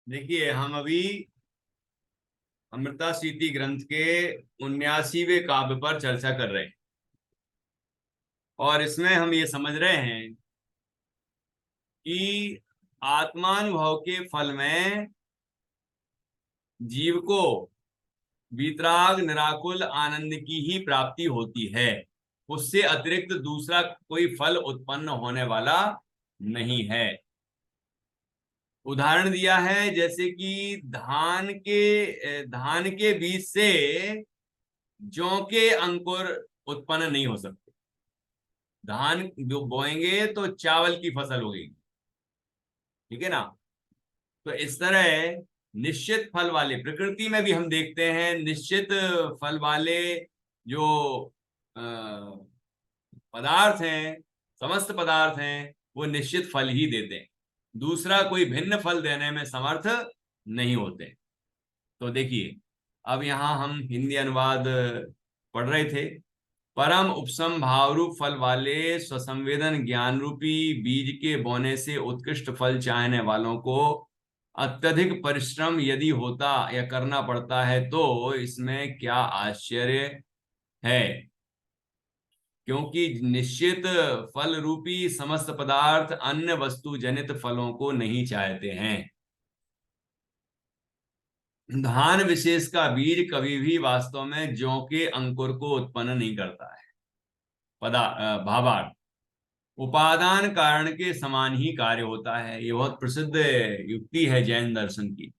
देखिए, हम अभी अमृता सीति ग्रंथ के 79वें काव्य पर चर्चा कर रहे हैं। और इसमें हम ये समझ रहे हैं कि आत्मानुभव के फल में जीव को वीतराग निराकुल आनंद की ही प्राप्ति होती है। उससे अतिरिक्त दूसरा कोई फल उत्पन्न होने वाला नहीं है। उदाहरण दिया है, जैसे कि धान के बीज से जौ के अंकुर उत्पन्न नहीं हो सकते। धान जो बोएंगे तो चावल की फसल होगी। ठीक है ना। तो इस तरह निश्चित फल वाले, प्रकृति में भी हम देखते हैं निश्चित फल वाले जो अ, पदार्थ हैं, समस्त पदार्थ हैं, वो निश्चित फल ही देते हैं। दूसरा कोई भिन्न फल देने में समर्थ नहीं होते। तो देखिए, अब यहां हम हिंदी अनुवाद पढ़ रहे थे। परम उपसम भाव रूप फल वाले स्वसंवेदन ज्ञान रूपी बीज के बोने से उत्कृष्ट फल चाहने वालों को अत्यधिक परिश्रम यदि होता या करना पड़ता है तो इसमें क्या आश्चर्य है। क्योंकि निश्चित फल रूपी समस्त पदार्थ अन्य वस्तु जनित फलों को नहीं चाहते हैं। धान विशेष का बीज कभी भी वास्तव में जौ के अंकुर को उत्पन्न नहीं करता है। भावार्थ, उपादान कारण के समान ही कार्य होता है। ये बहुत प्रसिद्ध युक्ति है जैन दर्शन की।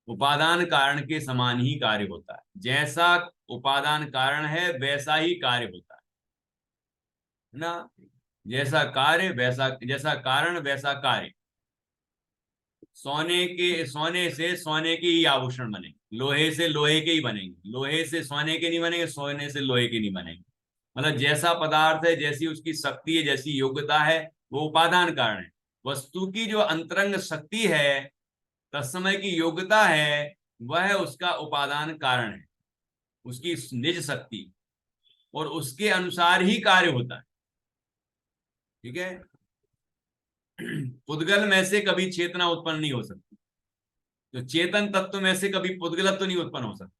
उपादान कारण के समान ही कार्य होता है। जैसा उपादान कारण है वैसा ही कार्य होता है ना। जैसा कार्य वैसा, जैसा कारण वैसा कार्य। सोने से सोने के ही आभूषण बनेंगे, लोहे से लोहे के ही बनेंगे, लोहे से सोने के नहीं बनेंगे, सोने से लोहे के नहीं बनेंगे। मतलब जैसा पदार्थ है, जैसी उसकी शक्ति है, जैसी योग्यता है, वो उपादान कारण है। वस्तु की जो अंतरंग शक्ति है, तत्समय की योग्यता है, वह उसका उपादान कारण है, उसकी निज शक्ति। और उसके अनुसार ही कार्य होता है। ठीक है। पुद्गल में से कभी चेतना उत्पन्न नहीं हो सकती। जो चेतन तत्व में से कभी पुद्गलत्व नहीं उत्पन्न हो सकता।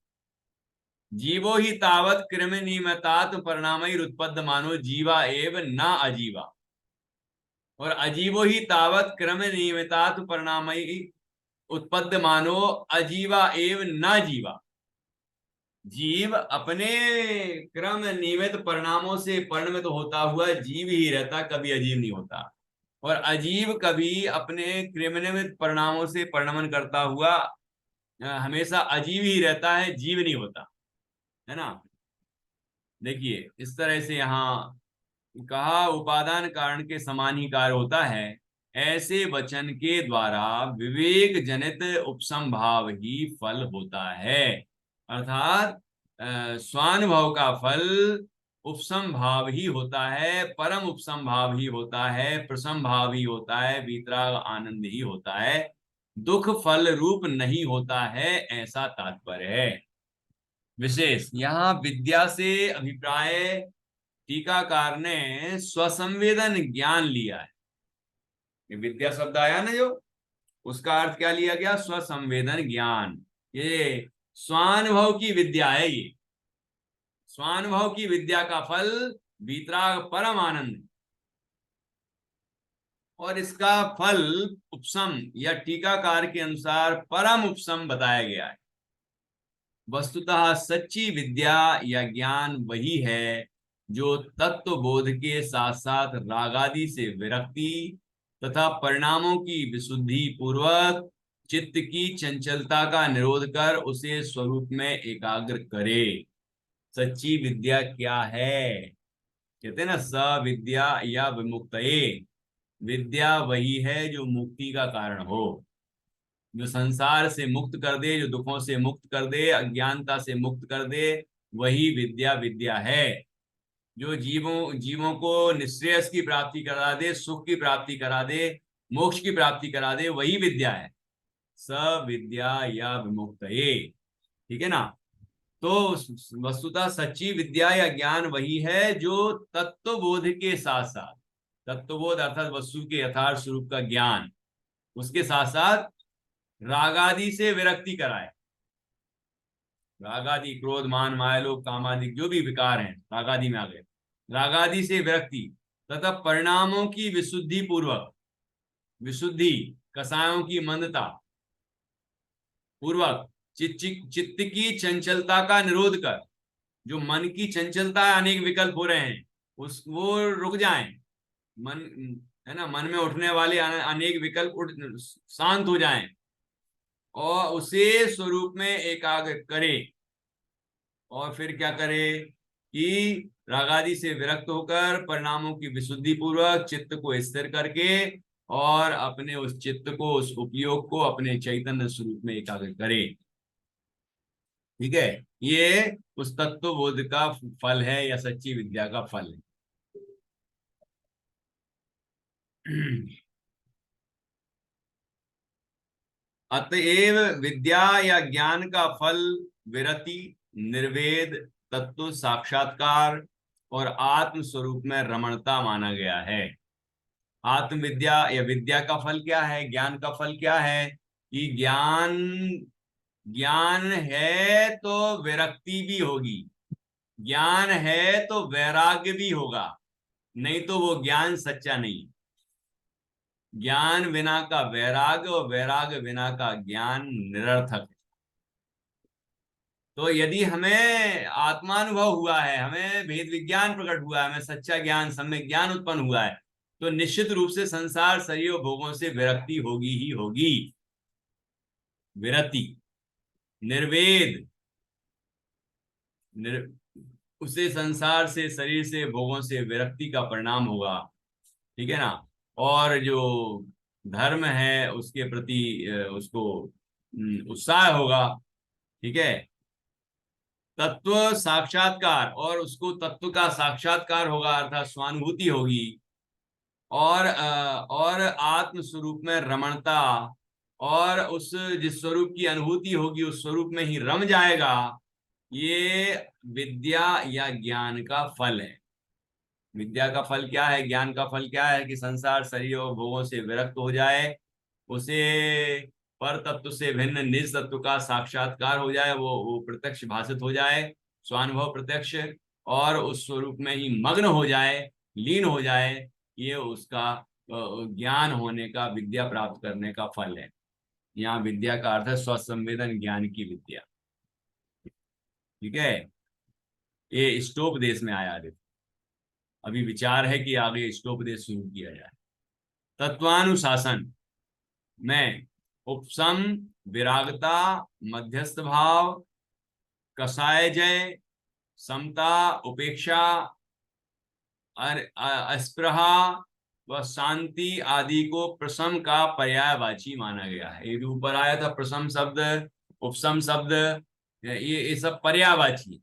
जीवो ही तावत कृमि नियमतात परिणामैरुत्पद्य मानो जीवा एव न अजीवा। और अजीवो ही तावत क्रम नियमितात परिणामई उत्पद्य मानो अजीवा एव न जीवा। जीव अपने क्रम नियमित परिणामों से परिणमित होता हुआ जीव ही रहता, कभी अजीव नहीं होता। और अजीव कभी अपने क्रिमिनमित परिणामों से परिणमन करता हुआ हमेशा अजीव ही रहता है, जीव नहीं होता है ना। देखिए, इस तरह से यहाँ कहा उपादान कारण के समान ही कार्य होता है। ऐसे वचन के द्वारा विवेक जनित उपसम भाव ही फल होता है। अर्थात स्वानुभव का फल उपसम भाव ही होता है, परम उपसम भाव ही होता है, प्रसम भाव ही होता है, वीतराग आनंद ही होता है। दुख फल रूप नहीं होता है, ऐसा तात्पर्य है। विशेष यहाँ विद्या से अभिप्राय टीकाकार ने स्वसंवेदन ज्ञान लिया है। ये विद्या शब्द आया ना, जो उसका अर्थ क्या लिया गया, स्वसंवेदन ज्ञान। ये स्वानुभव की विद्या है। ये स्वानुभव की विद्या का फल वीतराग परम आनंद। और इसका फल उपसम या टीकाकार के अनुसार परम उपसम बताया गया है। वस्तुतः सच्ची विद्या या ज्ञान वही है जो तत्व बोध के साथ साथ रागादि से विरक्ति तथा परिणामों की विशुद्धि पूर्वक चित्त की चंचलता का निरोध कर उसे स्वरूप में एकाग्र करे। सच्ची विद्या क्या है? कहते हैं ना, स विद्या या विमुक्तये। विद्या वही है जो मुक्ति का कारण हो, जो संसार से मुक्त कर दे, जो दुखों से मुक्त कर दे, अज्ञानता से मुक्त कर दे, वही विद्या विद्या है। जो जीवों जीवों को निश्रेयस की प्राप्ति करा दे, सुख की प्राप्ति करा दे, मोक्ष की प्राप्ति करा दे, वही विद्या है। स विद्या या विमुक्तये। ठीक है ना। तो वस्तुतः सच्ची विद्या या ज्ञान वही है जो तत्वबोध के साथ साथ, तत्वबोध अर्थात वस्तु के यथार्थ स्वरूप का ज्ञान, उसके साथ साथ रागादि से विरक्ति कराए। रागादि क्रोध मान माया लोभ कामादि जो भी विकार हैं रागादि में आ गए। रागादि से विरक्ति तथा परिणामों की विशुद्धि पूर्वक, विशुद्धि कसायों की मंदता पूर्वक चित्त की चंचलता का निरोध कर, जो मन की चंचलता है, अनेक विकल्प हो रहे हैं, उस वो रुक जाएं। मन है ना, मन में उठने वाले अनेक विकल्प शांत हो जाएं और उसे स्वरूप में एकाग्र करे। और फिर क्या करे कि रागादि से विरक्त होकर परिणामों की विशुद्धि पूर्वक चित्त को स्थिर करके और अपने उस चित्त को, उस उपयोग को अपने चैतन्य स्वरूप में एकाग्र करे। ठीक है, ये उस तत्व बोध का फल है या सच्ची विद्या का फल है। अतएव विद्या या ज्ञान का फल विरति, निर्वेद, तत्व साक्षात्कार और आत्म स्वरूप में रमणता माना गया है। आत्मविद्या या विद्या का फल क्या है, ज्ञान का फल क्या है कि ज्ञान, ज्ञान है तो विरक्ति भी होगी, ज्ञान है तो वैराग्य भी होगा, नहीं तो वो ज्ञान सच्चा नहीं। ज्ञान बिना का वैराग्य और वैराग्य बिना का ज्ञान निरर्थक है। तो यदि हमें आत्मानुभव हुआ है, हमें भेद विज्ञान प्रकट हुआ है, हमें सच्चा ज्ञान, सम्यक ज्ञान उत्पन्न हुआ है, तो निश्चित रूप से संसार शरीर और भोगों से विरक्ति होगी ही होगी। विरति, निर्वेद, उसे संसार से, शरीर से, भोगों से विरक्ति का परिणाम होगा। ठीक है ना। और जो धर्म है उसके प्रति उसको उत्साह होगा। ठीक है। तत्व साक्षात्कार, और उसको तत्व का साक्षात्कार होगा अर्थात स्वानुभूति होगी। और आत्म स्वरूप में रमणता, और उस जिस स्वरूप की अनुभूति होगी उस स्वरूप में ही रम जाएगा। ये विद्या या ज्ञान का फल है। विद्या का फल क्या है, ज्ञान का फल क्या है कि संसार शरीर और भोगों से विरक्त हो जाए, उसे पर तत्व से भिन्न निज तत्व का साक्षात्कार हो जाए, वो प्रत्यक्ष भाषित हो जाए, स्वानुभव प्रत्यक्ष, और उस स्वरूप में ही मग्न हो जाए, लीन हो जाए। ये उसका ज्ञान होने का, विद्या प्राप्त करने का फल है। यहाँ विद्या का अर्थ है स्वसंवेदन ज्ञान की विद्या। ठीक है। ये स्टोपदेश में आया। अभी विचार है कि आगे स्टोपदेश शुरू किया जाए। तत्वानुशासन में उपशम, विरागता, मध्यस्थ भाव, कसाय जय, समता, उपेक्षा, अस्पृहा व शांति आदि को प्रशम का पर्यायवाची माना गया है। ये जो ऊपर आया था प्रशम शब्द, उपशम शब्द, ये सब पर्यायवाची।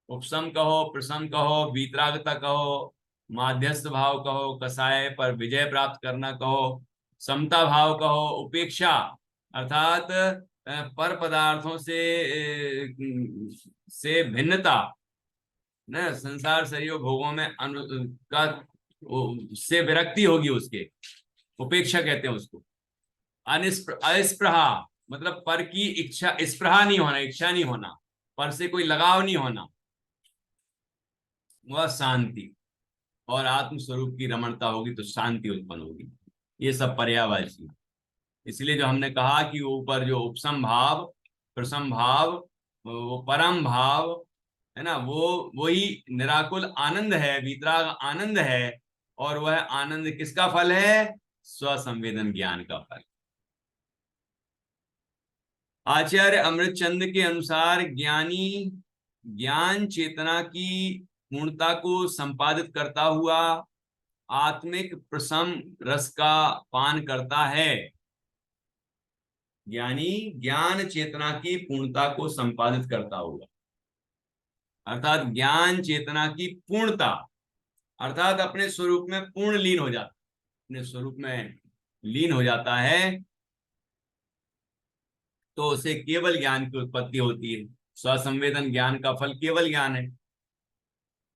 उपशम कहो, प्रशम कहो, वीतरागता कहो, माध्यस्थ भाव कहो, कसाय पर विजय प्राप्त करना कहो, समता भाव कहो, उपेक्षा अर्थात पर पदार्थों से भिन्नता, न संसार शरीर भोगों में का से विरक्ति होगी, उसके उपेक्षा कहते हैं उसको। अस्पृहा मतलब पर की इच्छा, स्पृहा नहीं होना, इच्छा नहीं होना, पर से कोई लगाव नहीं होना, वह शांति, और आत्म स्वरूप की रमणता होगी तो शांति उत्पन्न होगी। ये सब पर्यायवाची। इसलिए जो हमने कहा कि ऊपर जो उपसम भाव, प्रसम भाव, वो परम भाव है ना, वो वही निराकुल आनंद है, वीतराग आनंद है, और वह आनंद किसका फल है, स्वसंवेदन ज्ञान का फल। आचार्य अमृतचंद के अनुसार ज्ञानी ज्ञान चेतना की पूर्णता को संपादित करता हुआ आत्मिक प्रसम रस का पान करता है। ज्ञानी ज्ञान चेतना की पूर्णता को संपादित करता हुआ, अर्थात ज्ञान चेतना की पूर्णता अर्थात अपने स्वरूप में पूर्ण लीन हो जाता, अपने स्वरूप में लीन हो जाता है, तो उसे केवल ज्ञान की उत्पत्ति होती है। स्वसंवेदन ज्ञान का फल केवल ज्ञान है।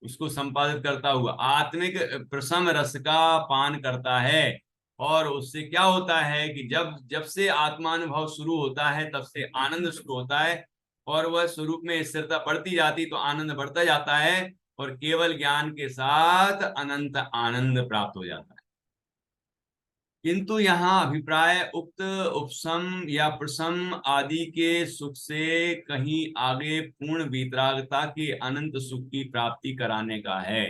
उसको संपादित करता हुआ आत्मिक प्रसम रस का पान करता है, और उससे क्या होता है कि जब जब से आत्मानुभव शुरू होता है तब से आनंद शुरू होता है, और वह स्वरूप में स्थिरता बढ़ती जाती तो आनंद बढ़ता जाता है, और केवल ज्ञान के साथ अनंत आनंद प्राप्त हो जाता है। किंतु यहाँ अभिप्राय उक्त उपशम या प्रशम आदि के सुख से कहीं आगे पूर्ण वीतरागता के अनंत सुख की प्राप्ति कराने का है।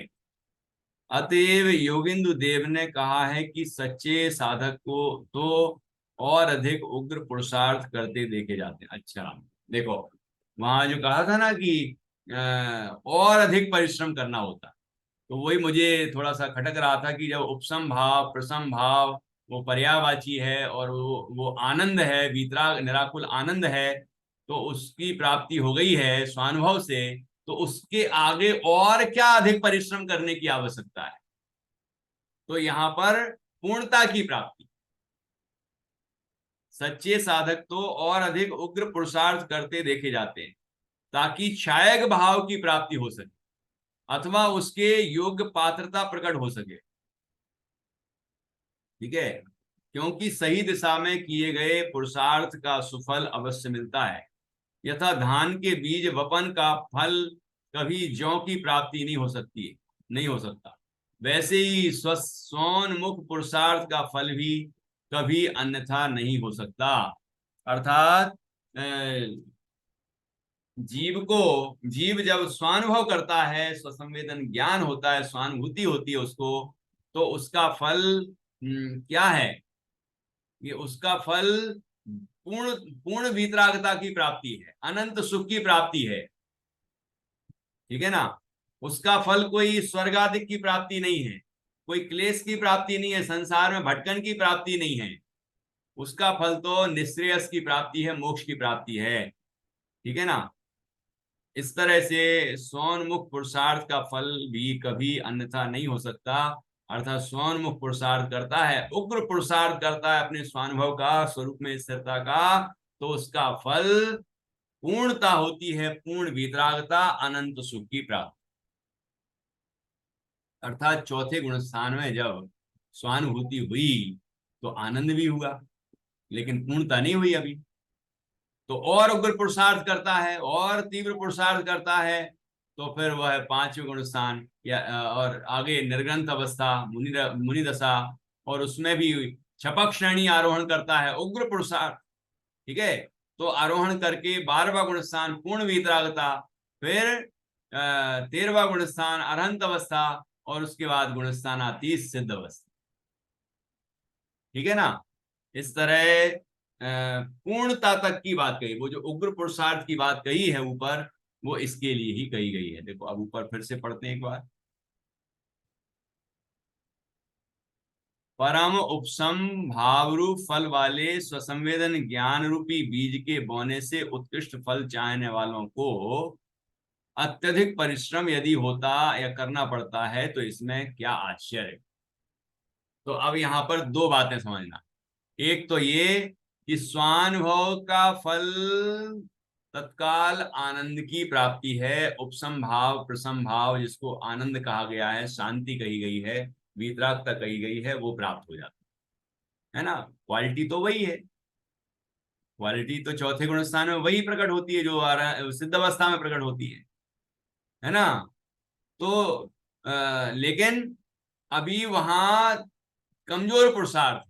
अतएव योगिंदु देव ने कहा है कि सच्चे साधक को तो और अधिक उग्र पुरुषार्थ करते देखे जाते हैं। अच्छा देखो, वहां जो कहा था ना कि और अधिक परिश्रम करना होता, तो वही मुझे थोड़ा सा खटक रहा था कि जब उपसम भाव प्रसम भाव वो पर्यायवाची है और वो आनंद है, वीतराग निराकुल आनंद है, तो उसकी प्राप्ति हो गई है स्वानुभव से, तो उसके आगे और क्या अधिक परिश्रम करने की आवश्यकता है। तो यहां पर पूर्णता की प्राप्ति, सच्चे साधक तो और अधिक उग्र पुरुषार्थ करते देखे जाते हैं ताकि क्षायक भाव की प्राप्ति हो सके अथवा उसके योग्य पात्रता प्रकट हो सके। ठीक है, क्योंकि सही दिशा में किए गए पुरुषार्थ का सुफल अवश्य मिलता है। यथा धान के बीज वपन का फल कभी जौ की प्राप्ति नहीं हो सकती, नहीं हो सकता, वैसे ही स्वोन्मुख पुरुषार्थ का फल भी कभी अन्यथा नहीं हो सकता। अर्थात जीव जब स्वानुभव करता है, स्वसंवेदन ज्ञान होता है, स्वानुभूति होती है उसको, तो उसका फल क्या है, ये उसका फल पूर्ण पूर्ण वीतरागता की प्राप्ति है, अनंत सुख की प्राप्ति है। ठीक है ना, उसका फल कोई स्वर्ग आदि की प्राप्ति नहीं है, कोई क्लेश की प्राप्ति नहीं है, संसार में भटकन की प्राप्ति नहीं है। उसका फल तो निश्रेयस की प्राप्ति है, मोक्ष की प्राप्ति है। ठीक है ना, इस तरह से स्वोन्मुख पुरुषार्थ का फल भी कभी अन्यथा नहीं हो सकता। अर्थात स्वोन्मुख पुरुषार्थ करता है, उग्र पुरुषार्थ करता है अपने स्वानुभव का, स्वरूप में स्थिरता का, तो उसका फल पूर्णता होती है, पूर्ण वितरागता, अनंत सुख की प्राप्ति। अर्थात चौथे गुण स्थान में जब स्वानुभूति हुई तो आनंद भी हुआ, लेकिन पूर्णता नहीं हुई अभी, तो और उग्र पुरुषार्थ करता है और तीव्र पुरुषार्थ करता है, तो फिर वह पांचवें गुण स्थान या और आगे निर्ग्रंथ अवस्था, मुनि दशा, और उसमें भी छपक श्रेणी आरोहण करता है, उग्र पुरुषार्थ। ठीक है, तो आरोहण करके 12वां गुण स्थान पूर्ण वीतरागता, फिर 13वां गुण स्थान अरहंत अवस्था, और उसके बाद गुण स्थान आती सिद्ध अवस्था। ठीक है ना, इस तरह पूर्णता तक की बात कही, वो जो उग्र पुरुषार्थ की बात कही है ऊपर, वो इसके लिए ही कही गई है। देखो अब ऊपर फिर से पढ़ते हैं एक बार। परम उपसम भावरूप फल वाले स्वसंवेदन ज्ञान रूपी बीज के बोने से उत्कृष्ट फल चाहने वालों को अत्यधिक परिश्रम यदि होता या करना पड़ता है तो इसमें क्या आश्चर्य। तो अब यहाँ पर दो बातें समझना। एक तो ये कि स्वानुभव का फल तत्काल आनंद की प्राप्ति है, उपसम भाव प्रसम भाव जिसको आनंद कहा गया है, शांति कही गई है, वीतरागता कही गई है, वो प्राप्त हो जाता है ना। क्वालिटी तो वही है, क्वालिटी तो चौथे गुण स्थान में वही प्रकट होती है जो सिद्ध अवस्था में प्रकट होती है ना। तो लेकिन अभी वहां कमजोर पुरुषार्थ,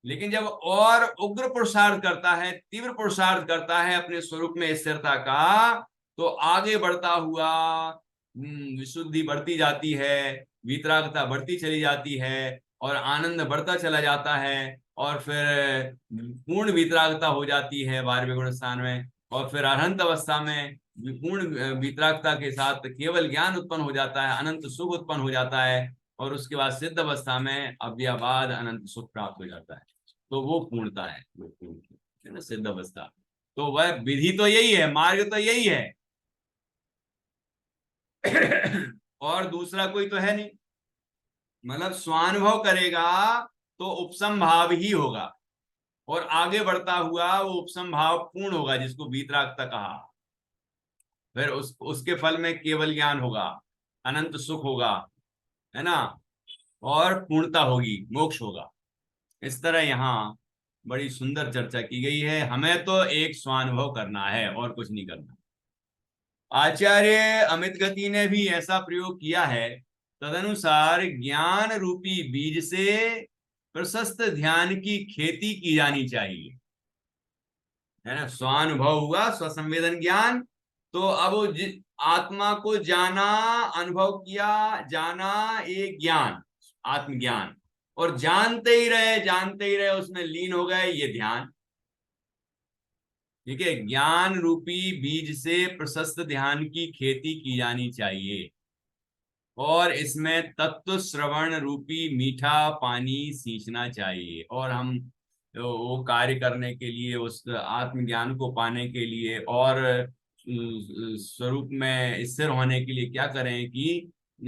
लेकिन जब और उग्र पुरुषार्थ करता है, तीव्र पुरुषार्थ करता है अपने स्वरूप में स्थिरता का, तो आगे बढ़ता हुआ विशुद्धि बढ़ती जाती है, वितरागता बढ़ती चली जाती है, और आनंद बढ़ता चला जाता है, और फिर पूर्ण वितरागता हो जाती है 12वें गुण स्थान में, और फिर अरहंत अवस्था में पूर्ण वितरागता के साथ केवल ज्ञान उत्पन्न हो जाता है, अनंत सुख उत्पन्न हो जाता है, और उसके बाद सिद्ध अवस्था में अव्ययवाद अनंत सुख प्राप्त हो जाता है। तो वो पूर्णता है, वो पूर्ण है ना, सिद्ध अवस्था। तो वह विधि तो यही है, मार्ग तो यही है और दूसरा कोई तो है नहीं। मतलब स्वानुभव करेगा तो उपसम भाव ही होगा, और आगे बढ़ता हुआ वो उपसम भाव पूर्ण होगा जिसको वीतरागता कहा। फिर उसके फल में केवल ज्ञान होगा, अनंत सुख होगा, है ना, और पूर्णता होगी, मोक्ष होगा। इस तरह यहाँ बड़ी सुंदर चर्चा की गई है। हमें तो एक स्वानुभव करना है और कुछ नहीं करना। आचार्य अमित गति ने भी ऐसा प्रयोग किया है। तदनुसार ज्ञान रूपी बीज से प्रशस्त ध्यान की खेती की जानी चाहिए, है ना। स्वानुभव हुआ, स्वसंवेदन ज्ञान। तो अब आत्मा को जाना, अनुभव किया, जाना, ये ज्ञान, आत्मज्ञान। और जानते ही रहे, जानते ही रहे, उसमें लीन हो गए, ये ध्यान। ठीक है, ज्ञान रूपी बीज से प्रशस्त ध्यान की खेती की जानी चाहिए, और इसमें तत्व श्रवण रूपी मीठा पानी सींचना चाहिए। और हम वो कार्य करने के लिए, उस आत्मज्ञान को पाने के लिए और स्वरूप में स्थिर होने के लिए क्या करें कि